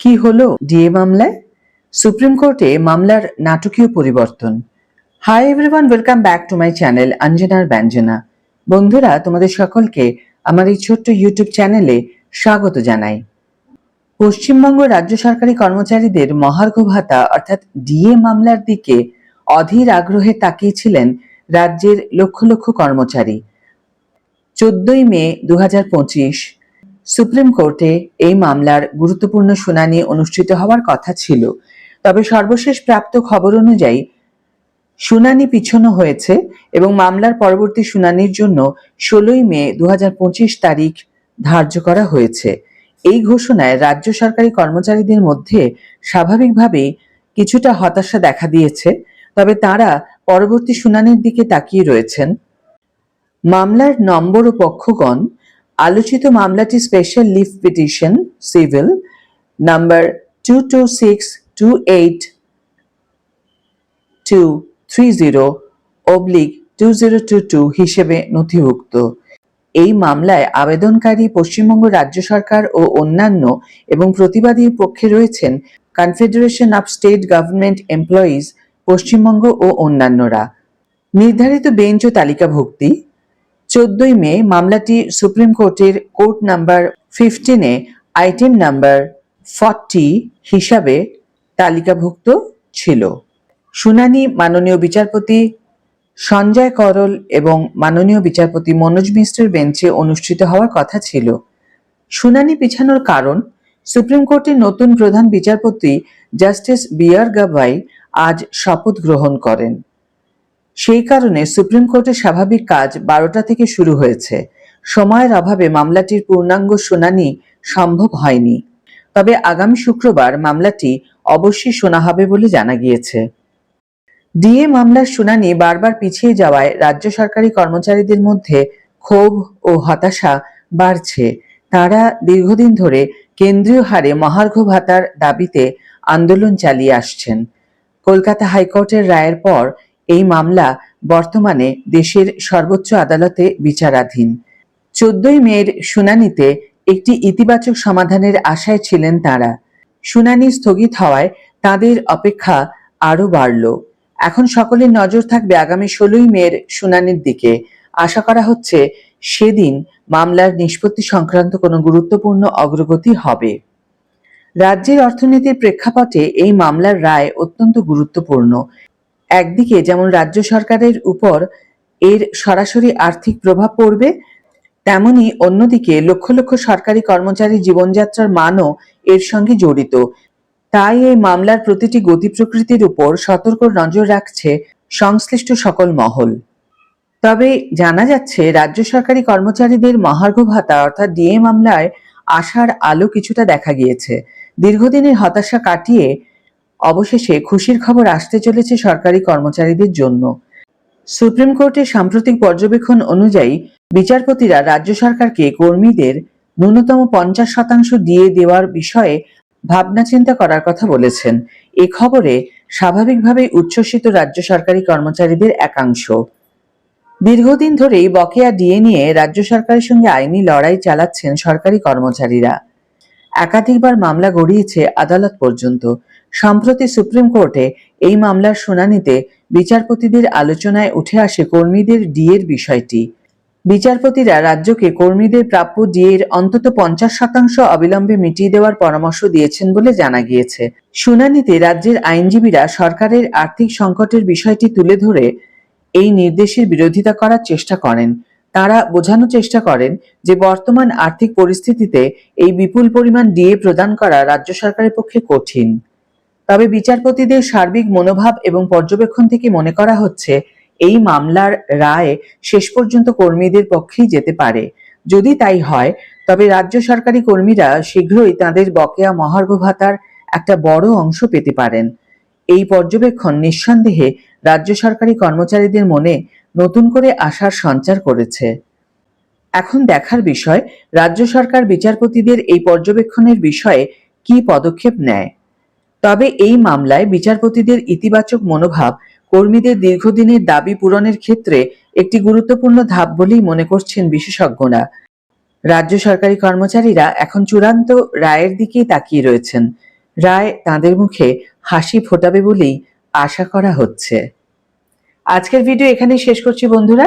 কি হলো ডিএ মামলায়? সুপ্রিম কোর্টে মামলার নাটকীয় পরিবর্তন। Hi everyone, welcome back to my channel অঞ্জনার ব্যঞ্জনা। বন্ধুরা, তোমাদের সকলকে আমার এই ছোট্ট ইউটিউব চ্যানেলে স্বাগত জানাই। পশ্চিমবঙ্গ রাজ্য সরকারি কর্মচারীদের মহার্ঘ ভাতা অর্থাৎ ডিএ মামলার দিকে অধীর আগ্রহে তাকিয়েছিলেন রাজ্যের লক্ষ লক্ষ কর্মচারী। 14ই মে 2025 সুপ্রিম কোর্টে এই মামলার গুরুত্বপূর্ণ শুনানি অনুষ্ঠিত হওয়ার কথা ছিল, তবে সর্বশেষ প্রাপ্ত খবর অনুযায়ী শুনানি পিছনো হয়েছে এবং মামলার পরবর্তী শুনানির জন্য 16ই মে 2025 তারিখ ধার্য করা হয়েছে। এই ঘোষণায় রাজ্য সরকারি কর্মচারীদের মধ্যে স্বাভাবিকভাবেই কিছুটা হতাশা দেখা দিয়েছে, তবে তারা পরবর্তী শুনানির দিকে তাকিয়ে রয়েছেন। মামলার নম্বর ও পক্ষগণ: আলোচিত মামলাটি special leave petition civil number 226228-230/2022 হিসেবে নথিভুক্ত। এই মামলায় আবেদনকারী পশ্চিমবঙ্গ রাজ্য সরকার ও অন্যান্য এবং প্রতিবাদীর পক্ষে রয়েছেন confederation of state government employees Paschimbanga ও অন্যান্যরা। নির্ধারিত বেঞ্চ ও তালিকাভুক্তি: 14ই মে মামলাটি সুপ্রিম কোর্টের কোর্ট নাম্বার 15-এ আইটেম নাম্বার 40 হিসাবে তালিকাভুক্ত ছিল। শুনানি মাননীয় বিচারপতি সঞ্জয় করল এবং মাননীয় বিচারপতি মনোজ মিশ্রের বেঞ্চে অনুষ্ঠিত হওয়ার কথা ছিল। শুনানি পিছানোর কারণ: সুপ্রিম কোর্টের নতুন প্রধান বিচারপতি জাস্টিস বি.আর. গাভাই আজ শপথ গ্রহণ করেন। সেই কারণে সুপ্রিম কোর্টের স্বাভাবিক কাজ 12টা থেকে শুরু হয়েছে। সময়ের অভাবে মামলাটির পূর্ণাঙ্গ শুনানি সম্ভব হয়নি, তবে আগামী শুক্রবার মামলাটি অবশ্যই শোনা হবে বলে জানা গিয়েছে। ডিএ মামলার শুনানি বারবার পিছিয়ে যাওয়ায় রাজ্য সরকারি কর্মচারীদের মধ্যে ক্ষোভ ও হতাশা বাড়ছে। তারা দীর্ঘদিন ধরে কেন্দ্রীয় হারে মহার্ঘ ভাতার দাবিতে আন্দোলন চালিয়ে আসছেন। কলকাতা হাইকোর্টের রায়ের পর এই মামলা বর্তমানে দেশের সর্বোচ্চ আদালতে বিচারাধীন। 14ই মের শুনানিতে একটি ইতিবাচক সমাধানের আশায় ছিলেন তারা। শুনানি স্থগিত হওয়ায় তাদের অপেক্ষা আরও বাড়ল। এখন সকলের নজর থাকবে আগামী 16ই মের শুনানির দিকে। আশা করা হচ্ছে সেদিন মামলার নিষ্পত্তি সংক্রান্ত কোনো গুরুত্বপূর্ণ অগ্রগতি হবে। রাজ্যের অর্থনীতির প্রেক্ষাপটে এই মামলার রায় অত্যন্ত গুরুত্বপূর্ণ। একদিকে যেমন রাজ্য সরকারের উপর এর সরাসরি আর্থিক প্রভাব পড়বে, তেমনি অন্যদিকে লক্ষ লক্ষ সরকারি কর্মচারীর জীবনযাত্রার মানও এর সঙ্গে জড়িত। তাই এই মামলার প্রতিটি গতি প্রকৃতির উপর সতর্ক নজর রাখছে সংশ্লিষ্ট সকল মহল। তবে জানা যাচ্ছে রাজ্য সরকারি কর্মচারীদের মহার্ঘ ভাতা অর্থাৎ ডিএ মামলায় আশার আলো কিছুটা দেখা গিয়েছে। দীর্ঘদিনের হতাশা কাটিয়ে অবশেষে খুশির খবর আসতে চলেছে সরকারি কর্মচারীদের জন্য। সুপ্রিম কোর্টের সাম্প্রতিক পর্যবেক্ষণ অনুযায়ী বিচারপতিরা রাজ্য সরকারকে কর্মীদের ন্যূনতম 50% ডিএ দেওয়ার বিষয়ে ভাবনা চিন্তা করার কথা বলেছেন। এ খবরে স্বাভাবিকভাবেই উচ্ছ্বসিত রাজ্য সরকারি কর্মচারীদের একাংশ। দীর্ঘদিন ধরেই বকেয়া ডিএ নিয়ে রাজ্য সরকারের সঙ্গে আইনি লড়াই চালাচ্ছেন সরকারি কর্মচারীরা। একাধিকবার মামলা গড়িয়েছে আদালত পর্যন্ত। সম্প্রতি সুপ্রিম কোর্টে এই মামলার শুনানিতে বিচারপতিদের আলোচনায় উঠে আসে কর্মীদের ডিএর বিষয়টি। বিচারপতিরা রাজ্যকে কর্মীদের প্রাপ্য ডিএর অন্তত 50% অবিলম্বে মিটিয়ে দেওয়ার পরামর্শ দিয়েছেন বলে জানা গিয়েছে। শুনানিতে রাজ্যের আইনজীবীরা সরকারের আর্থিক সংকটের বিষয়টি তুলে ধরে এই নির্দেশের বিরোধিতা করার চেষ্টা করেন। তারা বোঝানোর চেষ্টা করেন যে বর্তমান আর্থিক পরিস্থিতিতে এই বিপুল পরিমাণ ডিএ প্রদান করা রাজ্য সরকারের পক্ষে কঠিন। তবে বিচারপতিদের সার্বিক মনোভাব এবং পর্যবেক্ষণ থেকে মনে করা হচ্ছে এই মামলার রায় শেষ পর্যন্ত কর্মীদের পক্ষেই যেতে পারে। যদি তাই হয়, তবে রাজ্য সরকারি কর্মীরা শীঘ্রই তাদের বকেয়া মহার্ঘ ভাতার একটা বড় অংশ পেতে পারেন। এই পর্যবেক্ষণ নিঃসন্দেহে রাজ্য সরকারি কর্মচারীদের মনে নতুন করে আশার সঞ্চার করেছে। এখন দেখার বিষয় রাজ্য সরকার বিচারপতিদের এই পর্যবেক্ষণের বিষয়ে কি পদক্ষেপ নেয়। তবে এই মামলায় বিচারপতিদের ইতিবাচক মনোভাব কর্মীদের দীর্ঘদিনের দাবি পূরণের ক্ষেত্রে একটি গুরুত্বপূর্ণ ধাপ বলেই মনে করছেন বিশেষজ্ঞরা। রাজ্য সরকারি কর্মচারীরা এখন চূড়ান্ত রায়ের দিকেই তাকিয়ে রয়েছেন। রায় তাঁদের মুখে হাসি ফোটাবে বলেই আশা করা হচ্ছে। আজকের ভিডিও এখানেই শেষ করছি বন্ধুরা।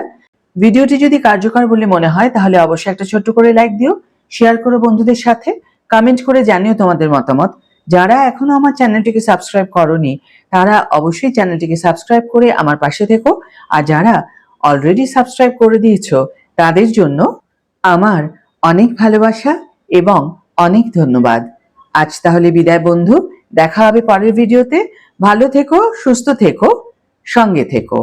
ভিডিওটি যদি কার্যকর বলে মনে হয় তাহলে অবশ্যই একটা ছোট্ট করে লাইক দিও, শেয়ার করো বন্ধুদের সাথে, কমেন্ট করে জানিও তোমাদের মতামত। যারা এখনো আমার চ্যানেলটিকে সাবস্ক্রাইব করনি তারা অবশ্যই চ্যানেলটিকে সাবস্ক্রাইব করে আমার পাশে থেকো, আর যারা অলরেডি সাবস্ক্রাইব করে দিয়েছো তাদের জন্য আমার অনেক ভালোবাসা এবং অনেক ধন্যবাদ। আজ তাহলে বিদায় বন্ধু, দেখা হবে পরের ভিডিওতে। ভালো থেকো, সুস্থ থেকো, সঙ্গে থেকো।